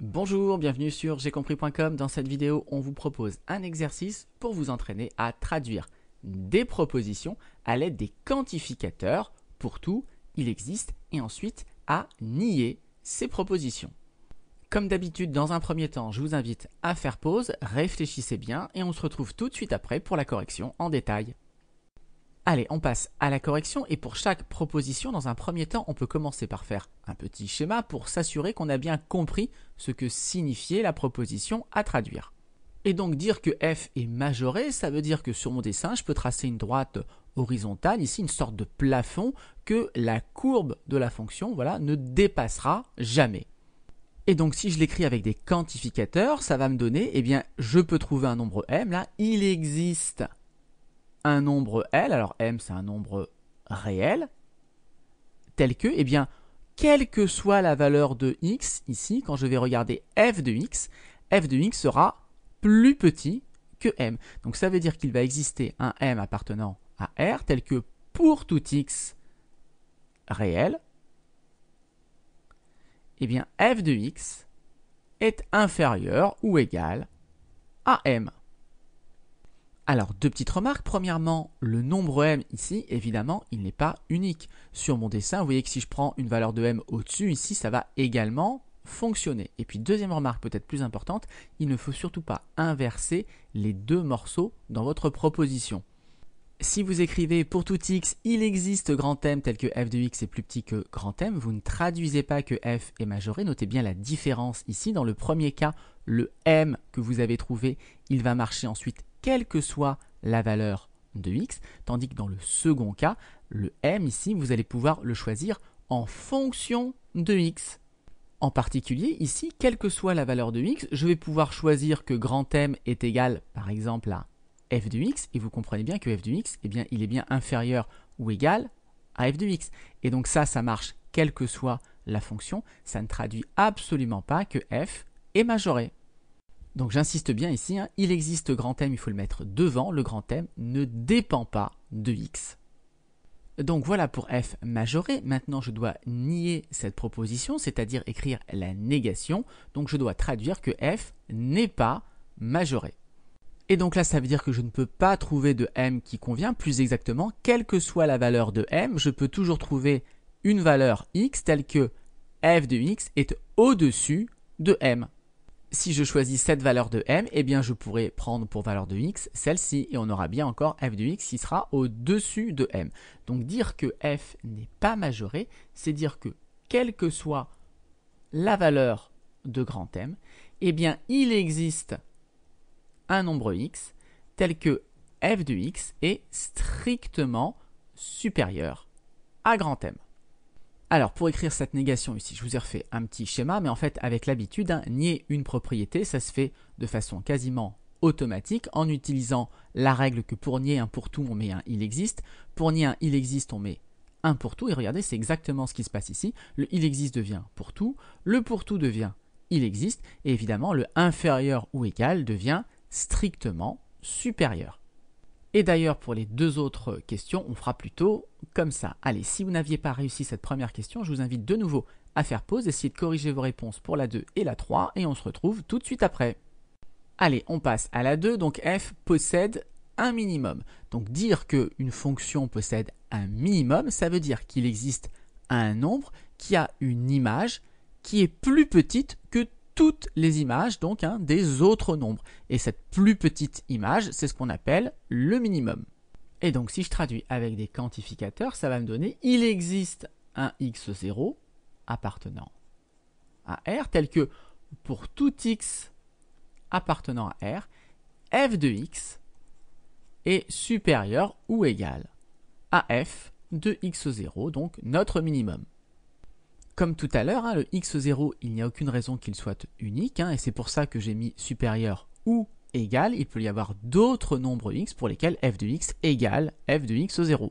Bonjour, bienvenue sur j'aicompris.com. Dans cette vidéo, on vous propose un exercice pour vous entraîner à traduire des propositions à l'aide des quantificateurs. Pour tout, il existe, et ensuite à nier ces propositions. Comme d'habitude, dans un premier temps, je vous invite à faire pause, réfléchissez bien et on se retrouve tout de suite après pour la correction en détail. Allez, on passe à la correction et pour chaque proposition, dans un premier temps, on peut commencer par faire un petit schéma pour s'assurer qu'on a bien compris ce que signifiait la proposition à traduire. Et donc dire que f est majoré, ça veut dire que sur mon dessin, je peux tracer une droite horizontale, ici une sorte de plafond que la courbe de la fonction ne dépassera jamais. Et donc si je l'écris avec des quantificateurs, ça va me donner, je peux trouver un nombre m, là, il existe un nombre L, alors M c'est un nombre réel, tel que, quelle que soit la valeur de x, ici, quand je vais regarder f de x sera plus petit que M. Donc ça veut dire qu'il va exister un M appartenant à R, tel que pour tout x réel, f de x est inférieur ou égal à M. Alors, deux petites remarques. Premièrement, le nombre m ici, évidemment, il n'est pas unique. Sur mon dessin, vous voyez que si je prends une valeur de m au-dessus, ici, ça va également fonctionner. Et puis, deuxième remarque peut-être plus importante, il ne faut surtout pas inverser les deux morceaux dans votre proposition. Si vous écrivez pour tout x, il existe grand M tel que f de x est plus petit que grand M, vous ne traduisez pas que f est majoré. Notez bien la différence ici. Dans le premier cas, le m que vous avez trouvé, il va marcher ensuite quelle que soit la valeur de x, tandis que dans le second cas, le m ici, vous allez pouvoir le choisir en fonction de x. En particulier, ici, quelle que soit la valeur de x, je vais pouvoir choisir que grand M est égal, par exemple, à f de x, et vous comprenez bien que f de x, il est bien inférieur ou égal à f de x. Et donc ça marche quelle que soit la fonction, ça ne traduit absolument pas que f est majoré. Donc j'insiste bien ici, il existe grand M, il faut le mettre devant, le grand M ne dépend pas de x. Donc voilà pour f majoré. Maintenant je dois nier cette proposition, c'est-à-dire écrire la négation. Donc je dois traduire que f n'est pas majoré. Et donc là ça veut dire que je ne peux pas trouver de m qui convient, plus exactement, quelle que soit la valeur de m, je peux toujours trouver une valeur x telle que f de x est au-dessus de m. Si je choisis cette valeur de m, je pourrais prendre pour valeur de x celle-ci et on aura bien encore f de x qui sera au-dessus de m. Donc dire que f n'est pas majoré, c'est dire que quelle que soit la valeur de grand M, il existe un nombre x tel que f de x est strictement supérieur à grand M. Alors, pour écrire cette négation ici, je vous ai refait un petit schéma, mais en fait, avec l'habitude, nier une propriété, ça se fait de façon quasiment automatique en utilisant la règle que pour nier un pour tout, on met un il existe. Pour nier un il existe, on met un pour tout. Et regardez, c'est exactement ce qui se passe ici. Le il existe devient pour tout, le pour tout devient il existe, et évidemment, le inférieur ou égal devient strictement supérieur. Et d'ailleurs, pour les deux autres questions, on fera plutôt comme ça. Allez, si vous n'aviez pas réussi cette première question, je vous invite de nouveau à faire pause, essayez de corriger vos réponses pour la 2 et la 3, et on se retrouve tout de suite après. Allez, on passe à la 2, donc f possède un minimum. Donc dire qu'une fonction possède un minimum, ça veut dire qu'il existe un nombre qui a une image qui est plus petite que toutes les images des autres nombres. Et cette plus petite image, c'est ce qu'on appelle le minimum. Et donc si je traduis avec des quantificateurs, ça va me donner il existe un x0 appartenant à R, tel que pour tout x appartenant à R, f de x est supérieur ou égal à f de x0, donc notre minimum. Comme tout à l'heure, le x0, il n'y a aucune raison qu'il soit unique, et c'est pour ça que j'ai mis supérieur ou égal. Il peut y avoir d'autres nombres x pour lesquels f de x égale f de x0.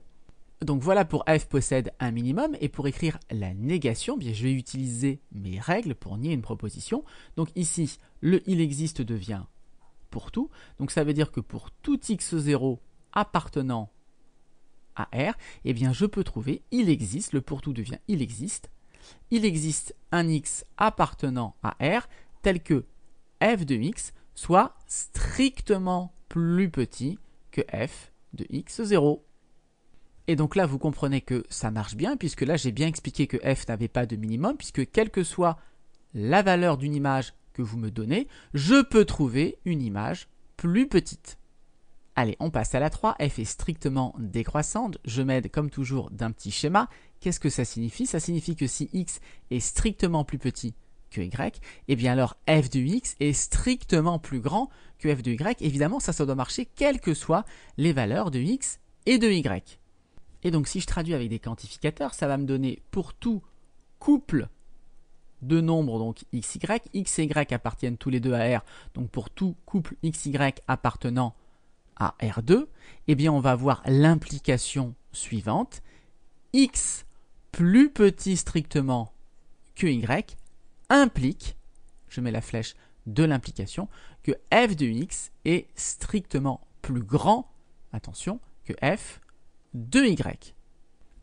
Donc voilà pour f possède un minimum, et pour écrire la négation, je vais utiliser mes règles pour nier une proposition. Donc ici, le il existe devient pour tout, donc ça veut dire que pour tout x0 appartenant à R, je peux trouver il existe, le pour tout devient il existe un x appartenant à R tel que f de x soit strictement plus petit que f de x0. Et donc là, vous comprenez que ça marche bien, puisque là, j'ai bien expliqué que f n'avait pas de minimum, puisque quelle que soit la valeur d'une image que vous me donnez, je peux trouver une image plus petite. Allez, on passe à la 3. F est strictement décroissante. Je m'aide comme toujours d'un petit schéma. Qu'est-ce que ça signifie? Ça signifie que si x est strictement plus petit que y, eh bien alors f de x est strictement plus grand que f de y. Évidemment, ça doit marcher quelles que soient les valeurs de x et de y. Et donc, si je traduis avec des quantificateurs, ça va me donner pour tout couple de nombres, donc x et y appartiennent tous les deux à R, donc pour tout couple xy appartenant à R2, eh bien on va avoir l'implication suivante. X plus petit strictement que Y implique, je mets la flèche de l'implication, que f de x est strictement plus grand, attention, que f de Y.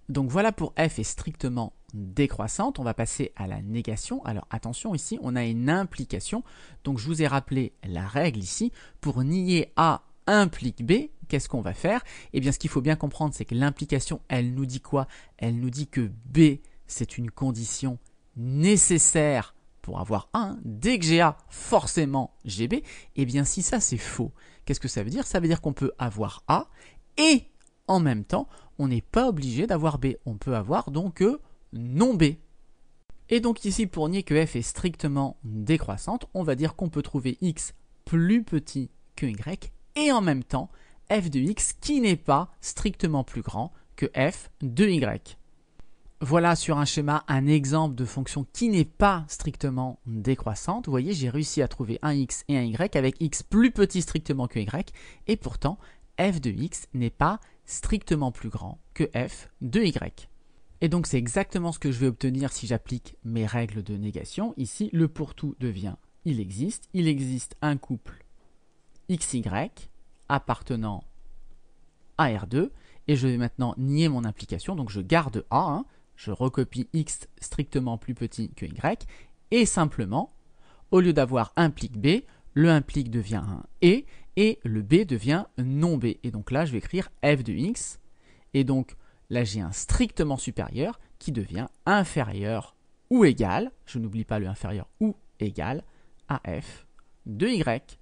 Donc voilà pour f est strictement décroissante. On va passer à la négation. Alors attention, ici on a une implication. Donc je vous ai rappelé la règle ici. Pour nier A implique B, qu'est-ce qu'on va faire? Eh bien ce qu'il faut bien comprendre, c'est que l'implication, elle nous dit quoi? Elle nous dit que B, c'est une condition nécessaire pour avoir A. Hein. Dès que j'ai A, forcément j'ai B. Eh bien si ça c'est faux, qu'est-ce que ça veut dire? Ça veut dire qu'on peut avoir A et en même temps, on n'est pas obligé d'avoir B. On peut avoir donc non B. Et donc ici, pour nier que f est strictement décroissante, on va dire qu'on peut trouver x plus petit que y et en même temps f de x qui n'est pas strictement plus grand que f de y. Voilà sur un schéma un exemple de fonction qui n'est pas strictement décroissante. Vous voyez, j'ai réussi à trouver un x et un y avec x plus petit strictement que y et pourtant f de x n'est pas strictement plus grand que f de y. Et donc c'est exactement ce que je vais obtenir si j'applique mes règles de négation. Ici, le pour tout devient il existe un couple xy appartenant à R2 et je vais maintenant nier mon implication, donc je garde A, hein, je recopie x strictement plus petit que y et simplement, au lieu d'avoir implique B, le implique devient un et le B devient non B. Et donc là, je vais écrire f de x. Et donc là, j'ai un strictement supérieur qui devient inférieur ou égal, je n'oublie pas le inférieur ou égal, à f de y.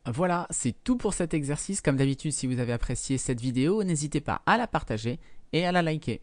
Voilà, c'est tout pour cet exercice. Comme d'habitude, si vous avez apprécié cette vidéo, n'hésitez pas à la partager et à la liker.